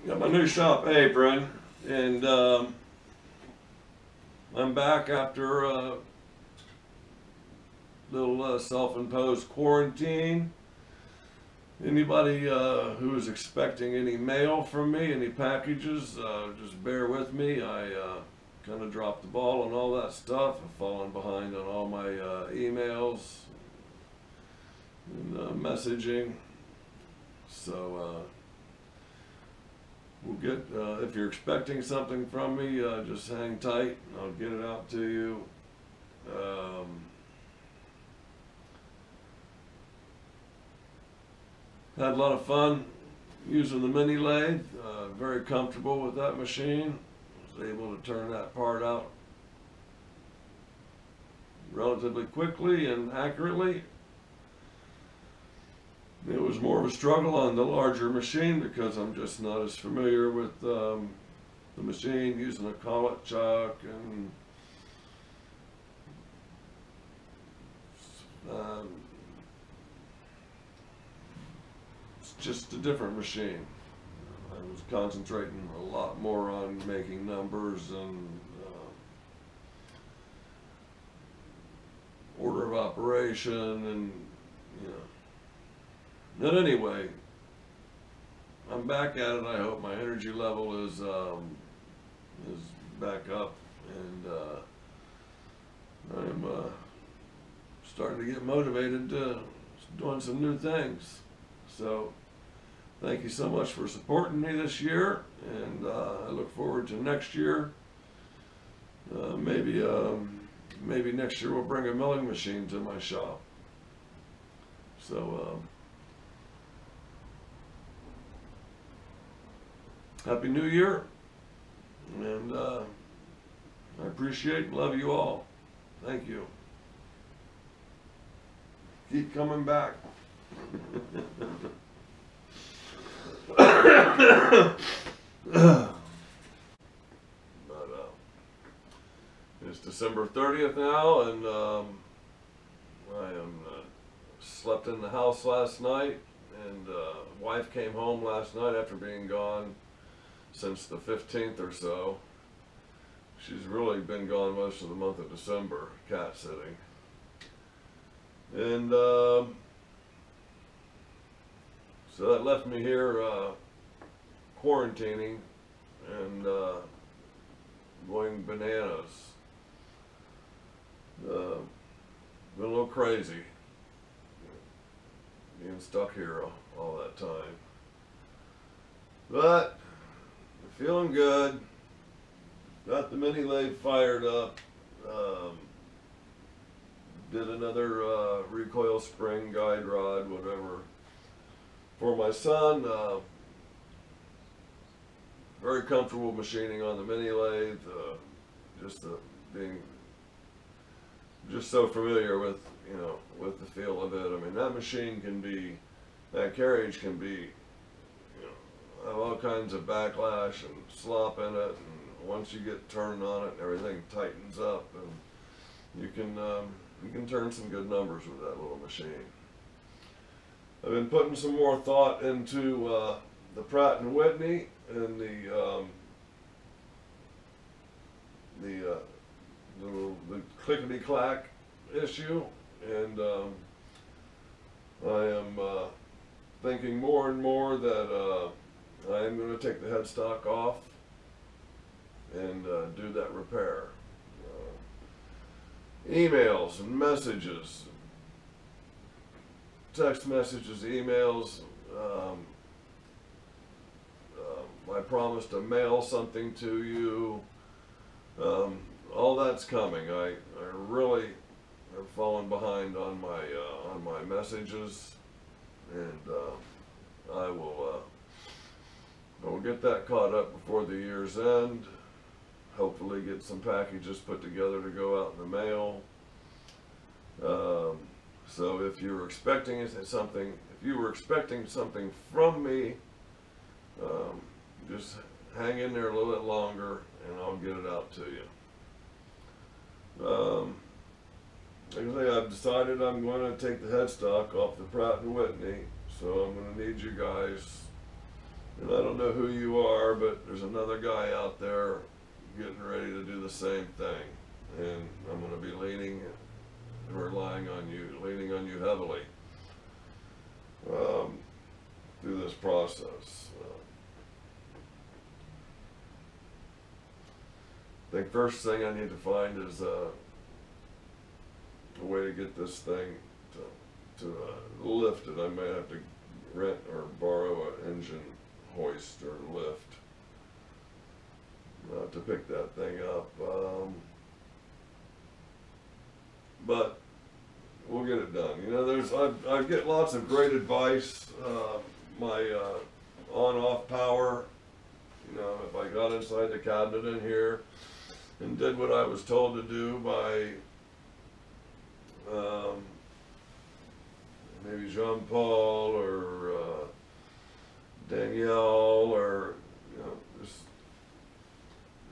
Got my new shop apron, and I'm back after a little self-imposed quarantine. Anybody who is expecting any mail from me, any packages, just bear with me. I kind of dropped the ball on all that stuff. I've fallen behind on all my emails and messaging. So we'll get, if you're expecting something from me, just hang tight. I'll get it out to you. Had a lot of fun using the mini lathe. Very comfortable with that machine. Was able to turn that part out relatively quickly and accurately. It was more of a struggle on the larger machine because I'm just not as familiar with the machine, using a collet chuck and it's just a different machine. I was concentrating a lot more on making numbers and order of operation and, you know. But anyway, I'm back at it. I hope my energy level is back up, and I'm starting to get motivated to doing some new things. So thank you so much for supporting me this year, and I look forward to next year. Maybe next year we'll bring a milling machine to my shop. So Happy New Year, and I appreciate and love you all. Thank you. Keep coming back. But it's December 30th now, and I slept in the house last night, and wife came home last night after being gone since the 15th or so. She's really been gone most of the month of December, cat sitting. And so that left me here quarantining and going bananas. Been a little crazy being stuck here all that time. But feeling good. Got the mini lathe fired up. Did another recoil spring, guide rod, whatever, for my son. Very comfortable machining on the mini lathe. Being just so familiar with, you know, with the feel of it. I mean, that machine can be, that carriage can be, have all kinds of backlash and slop in it, and once you get turned on it, everything tightens up, and you can turn some good numbers with that little machine. I've been putting some more thought into the Pratt and Whitney and the clickety clack issue, and I am thinking more and more that I am going to take the headstock off and do that repair. Emails and messages, text messages, emails. I promised to mail something to you. All that's coming. I really have fallen behind on my messages, and I will get that caught up before the year's end. Hopefully get some packages put together to go out in the mail. So if you were expecting something from me, just hang in there a little bit longer and I'll get it out to you. Like I say, I've decided I'm going to take the headstock off the Pratt and Whitney, so I'm going to need you guys And I don't know who you are, but there's another guy out there getting ready to do the same thing. And I'm going to be leaning and relying on you, leaning on you heavily through this process. I think first thing I need to find is a way to get this thing to lift it. I may have to rent or borrow an engine hoist or lift to pick that thing up. But we'll get it done. You know, I get lots of great advice. My on-off power, you know, if I got inside the cabinet in here and did what I was told to do by maybe Jean-Paul or Danielle, or you know, just,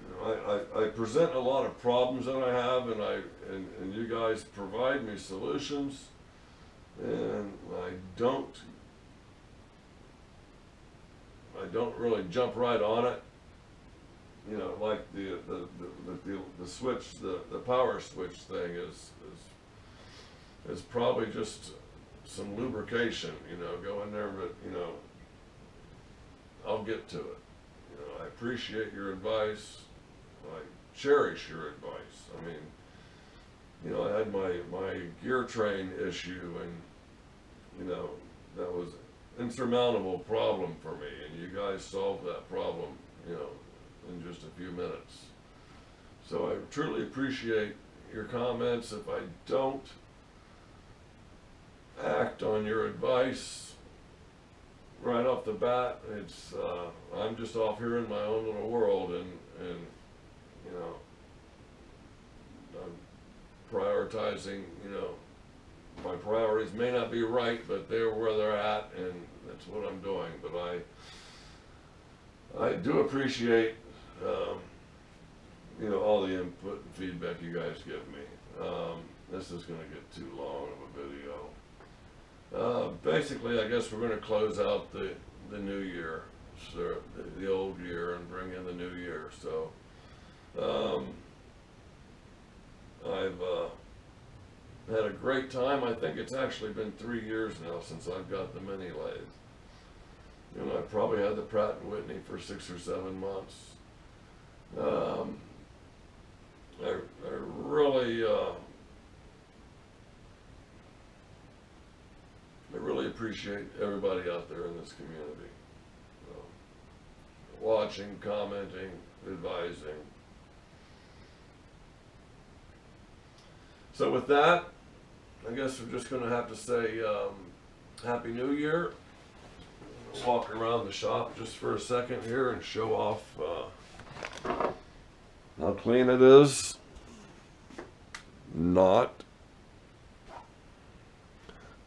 you know, I present a lot of problems that I have, and you guys provide me solutions, and I don't really jump right on it. You know, like the switch, the power switch thing is probably just some lubrication. You know, go in there, but you know, I'll get to it. You know, I appreciate your advice. I cherish your advice. I mean, you know, I had my gear train issue, and you know, that was an insurmountable problem for me, and you guys solved that problem, you know, in just a few minutes. So I truly appreciate your comments. If I don't act on your advice right off the bat, it's I'm just off here in my own little world, and you know, I'm prioritizing, you know, my priorities may not be right, but they're where they're at, and that's what I'm doing. But I do appreciate you know, all the input and feedback you guys give me. This is going to get too long of a video. Basically, I guess we're going to close out the new year, so the old year, and bring in the new year. So I've had a great time. I think it's actually been 3 years now since I've got the mini lathe. You know, I probably had the Pratt & Whitney for 6 or 7 months. I really appreciate everybody out there in this community, watching, commenting, advising. So with that, I guess we're just going to have to say Happy New Year. Walk around the shop just for a second here and show off how clean it is. Not.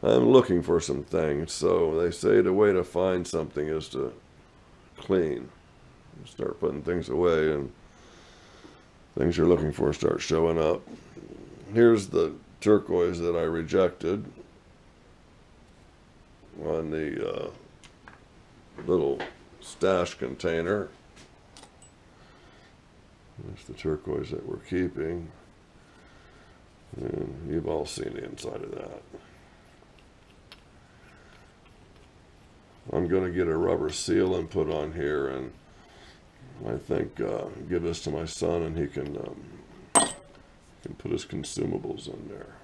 I'm looking for some things. So they say the way to find something is to clean. Start putting things away, and things you're looking for start showing up. Here's the turquoise that I rejected on the little stash container. That's the turquoise that we're keeping. And you've all seen the inside of that. I'm going to get a rubber seal and put on here, and I think give this to my son, and he can put his consumables in there.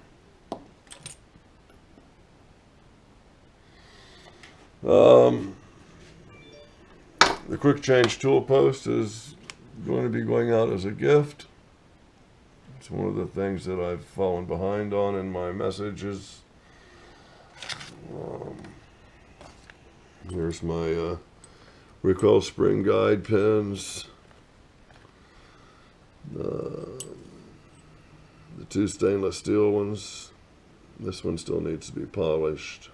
The quick change tool post is going to be going out as a gift. It's one of the things that I've fallen behind on in my messages. Here's my recoil spring guide pins. The 2 stainless steel ones. This one still needs to be polished.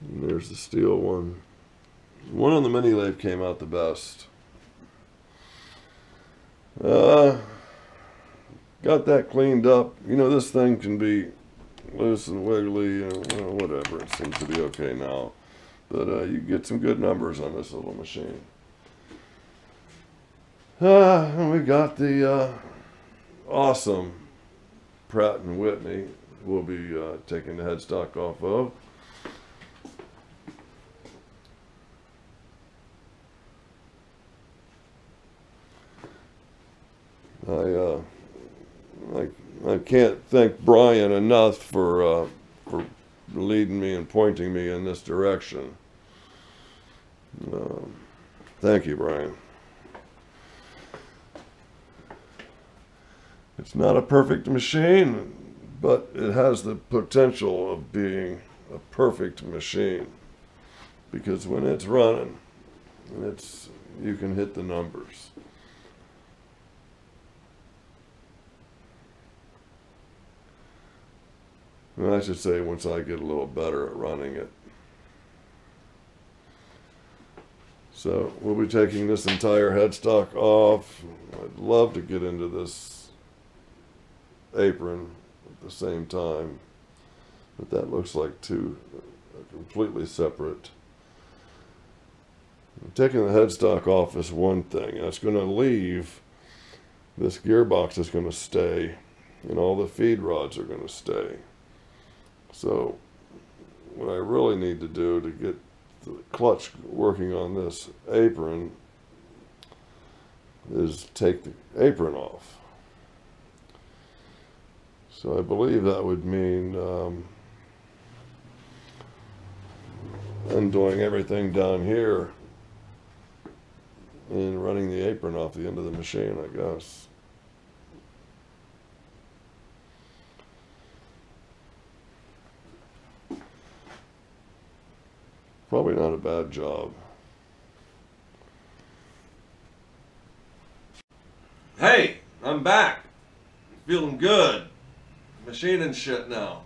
And there's the steel one. One on the mini lathe came out the best. Got that cleaned up. You know, this thing can be loose and wiggly, whatever. It seems to be okay now. But you get some good numbers on this little machine. And we got the awesome Pratt & Whitney we'll be taking the headstock off of. I can't thank Brian enough for leading me and pointing me in this direction. Thank you, Brian. It's not a perfect machine, but it has the potential of being a perfect machine, because when it's running, you can hit the numbers. And I should say, once I get a little better at running it. So we'll be taking this entire headstock off. I'd love to get into this apron at the same time, but that looks like two completely separate. Taking the headstock off is one thing, and it's going to leave, this gearbox is going to stay, and all the feed rods are going to stay. So what I really need to do to get the clutch working on this apron is take the apron off. So I believe that would mean undoing everything down here and running the apron off the end of the machine, I guess. Probably not a bad job. Hey, I'm back. Feeling good. Machining shit now.